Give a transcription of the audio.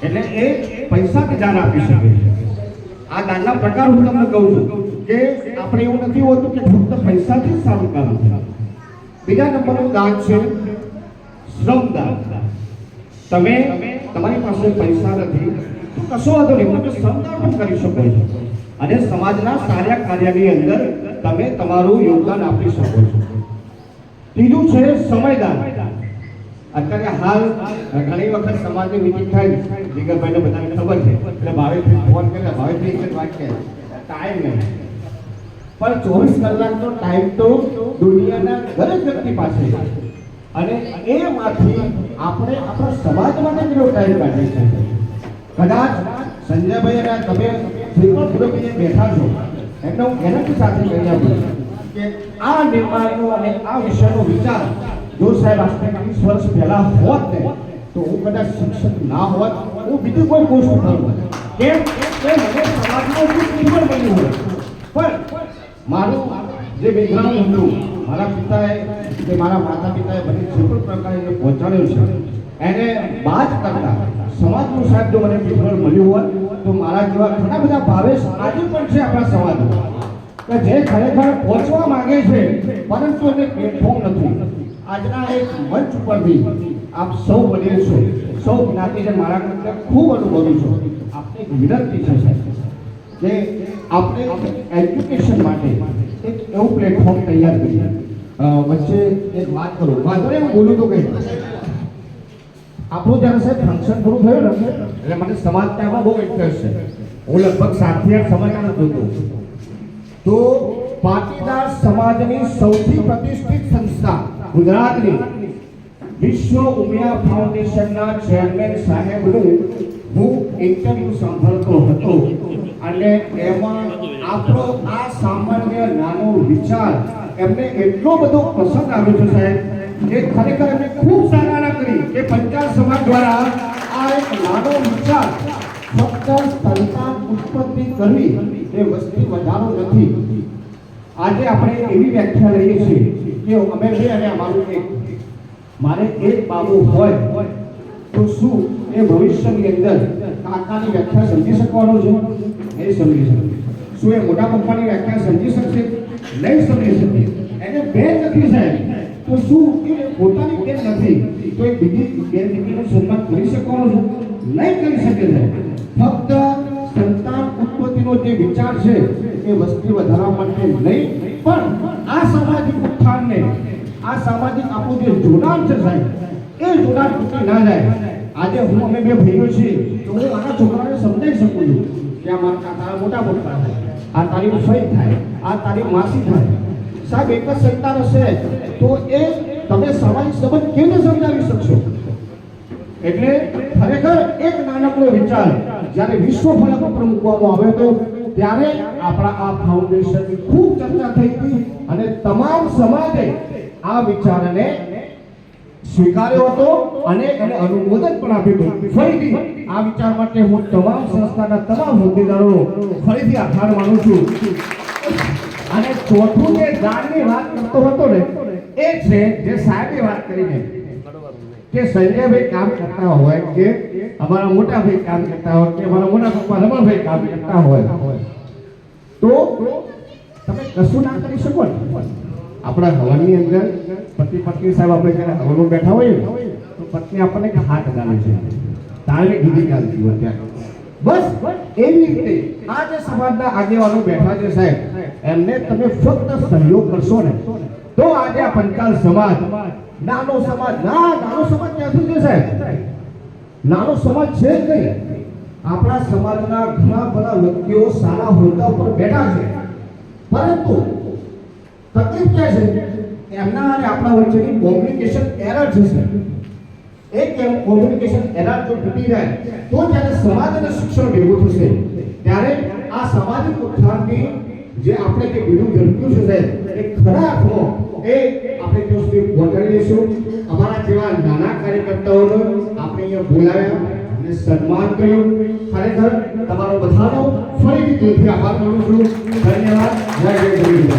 એટલે એ પૈસાથી દાન આપી શકે છે। આ દાનના પ્રકાર હું તમને કહું છું કે આપણે એવું નથી હોતું કે ફક્ત પૈસાથી જ સારું કામ થાય। બીજા નંબરનું દાન છે શ્રમદાન। તમે તમારી પાસે પૈસા નથી તો કશો વાંધો નહીં, તમે શ્રમદાન પણ કરી શકો છો અને સમાજના સારા કાર્યની અંદર તમે તમારું યોગદાન આપી શકો છો। ત્રીજું છે સમયદાન। અત્યારે હાલ ઘણી વખત સમાજની મીટિંગ થાય, જીગરભાઈને બધાને ખબર છે, એટલે ભાવેશભાઈ ફોન કરે, ભાવેશભાઈ એક જ વાત કહે, ટાઈમ નહીં, પણ 24 કલાકનો ટાઈમ તો દુનિયાના દરેક વ્યક્તિ પાસે છે અને એમાંથી આપણે આપણા સમાજ માટે કેટલો ટાઈમ કાઢીએ છીએ। કદાચ સંજયભાઈ અને તમે શ્રીમદ ગુરુજીએ બેઠા છો એમને હું એનાથી સાથે કહી આપું કે આ નિર્માણનો અને આ વિષયનો વિચાર જો સાહેબ આજથી 20 વર્ષ પહેલા હોત ને તો હું કદાચ શિક્ષક ના હોત, હું બીજું કોઈ પોસ્ટ ઉપર હોત, કેમ કે મને સમાજનો પ્રિન્સિપલ બન્યું હોત। પણ મારું જે બેકગ્રાઉન્ડ હતું, મારા પિતાએ કે મારા માતા પિતાએ મને જે પણ પ્રકારે પહોંચાડ્યું છે એને બાદ કરતા સમાજનું સાહેબ જો મને પ્રિન્સિપલ મળ્યું હોત તો મારા જેવા ઘણા બધા ભાવેશ આજે પણ છે આપણા સમાજમાં કે જે ખરેખર પહોંચવા માંગે છે પરંતુ એને પ્લેટફોર્મ નથી। આજના એક મંચ ઉપરથી આપ સૌ વડીલ છો, સૌ જ્ઞાતિને મારા કરતા ખૂબ અનુભવી છો, આપને એક વિનંતી છે સાહેબ કે આપણે એજ્યુકેશન માટે એક એવું પ્લેટફોર્મ તૈયાર કરીએ। વચ્ચે એક વાત કરું, વાંધો નહીં હું બોલું તો કઈ, આપણું જ્યારે સાહેબ ફંક્શન પૂરું થયું ને એટલે મને સમાજ ત્યાંમાં બહુ ઇન્ટરેસ્ટ છે। હું લગભગ 7 થી 8 સમાચાર જોતો તો પાટીદાર સમાજની સૌથી પ્રતિષ્ઠિત સંસ્થા ગુજરાતની વિશ્વ ઉમિયા ફાઉન્ડેશનના ચેરમેન સાહેબનું હું ઇન્ટરવ્યુ સાંભળતો હતો અને એમાં આપણો આ સામાન્ય નાનો વિચાર એમને એટલો બધો પસંદ આવ્યો છે સાહેબ કે ખરેખર એમને ખૂબ સરાહના કરી કે પંચાલ સમાજ દ્વારા આ એક નાનો વિચાર ફક્ત સંતાન ઉત્પત્તિ કરવી એ વસ્તી વધારો નથી। આજે આપણે એવી વ્યાખ્યા લઈએ છીએ કે અમે બે અને અમારું એક, મારે એક બાબુ હોય તો શું એ ભવિષ્યની અંદર કાકાની વ્યાખ્યા સમજી શકવાનો છે? નહીં સમજી શકે। શું એ મોટા પપ્પાની વ્યાખ્યા સમજી શકશે? નહીં સમજી શકે। એને બેન નથી સાહેબ તો શું એ પોતાની બેન નથી તો એ બીજી બેન દીકરીનું સન્માન કરી શકવાનો છે? નહીં કરી શકે સાહેબ। ફક્ત સંતાન ઉત્પત્તિનો જે વિચાર છે એ વસ્તી વધારવા માટે નહીં પણ આ સામાજિક ઉત્થાનને, આ સામાજિક આપણું જે જોડાણ છે સાહેબ એ જોડાણ તૂટી ના જાય। આજે હું અમે બે ભાઈઓ છીએ તો હું મારા છોકરાને સમજાવી શકું છું કે આ મારા તારા મોટા પપ્પા થાય, આ તારી ફઈ થાય, આ તારી માસી થાય, સાહેબ એક જ સંતાન હશે તો એ તમે સામાજિક સંબંધ કેવી રીતે સમજાવી શકશો? એટલે ખરેખર એક નાનકડો વિચાર જ્યારે વિશ્વ ફલક ઉપર મૂકવામાં આવે તો ત્યારે આપણા આ ફાઉન્ડેશનની ખૂબ ચર્ચા થઈ હતી અને તમામ સમાજે આ વિચારને સ્વીકાર્યો હતો અને એને અનુમોદન પણ આપ્યું હતું। ફરીથી આ વિચાર માટે હું તમામ સંસ્થાના તમામ હોદ્દેદારો ફરીથી આભાર માનું છું। અને ચોથું જે દાનની વાત કરતો હતો ને એ છે જે સાહેબે વાત કરીને કે સંજયભાઈ કામ કરતા હોય કે અમારા મોટા ભાઈ કામ કરતા હોય કે અમારા મોટા પપ્પા રમણભાઈ કામ કરતા હોય તો તમે કશું ના કરી શકો ને। આપણા હવનની અંદર પતિ પત્ની સાહેબ આપણે જ્યારે હવનમાં બેઠા હોઈએ તો પત્ની આપણને હાથ ગાલે છે, તાળે ગીધી ગાલતી હોય ત્યારે બસ એવી રીતે આ જે સમાજના આગેવાનો બેઠા છે સાહેબ એમને તમે ફક્ત સહયોગ કરશો ને તો આજે આ પંચાલ સમાજ નાનો સમાજ ક્યાંથી છે સાહેબ? નાનો સમાજ છે જ નહીં। આપણા સમાજના ઘણા બધા વ્યક્તિઓ સારા હોદ્દા પર બેઠા છે પરંતુ તકલીફ ક્યાં છે? એમના અને આપણા વચ્ચેની કોમ્યુનિકેશન એરર છે સાહેબ। એક કોમ્યુનિકેશન એરર જો તૂટી જાય તો જ્યારે સમાજ અને શિક્ષણ ભેગું થશે ત્યારે આ સામાજિક ઉત્થાનની જે આપણે જે બીજું ઝડપ્યું છે સાહેબ એ ખરા અર્થમાં એ આપણે ત્યાં સુધી પહોંચાડી દઈશું। અમારા જેવા નાના કાર્યકર્તાઓને આપણે અહીંયા બોલાવ્યા અને સન્માન કર્યું। ખરેખર તમારો બધાનો ફરીથી દિલથી આભાર માનું છું। ધન્યવાદ। જય જય ગરીબ।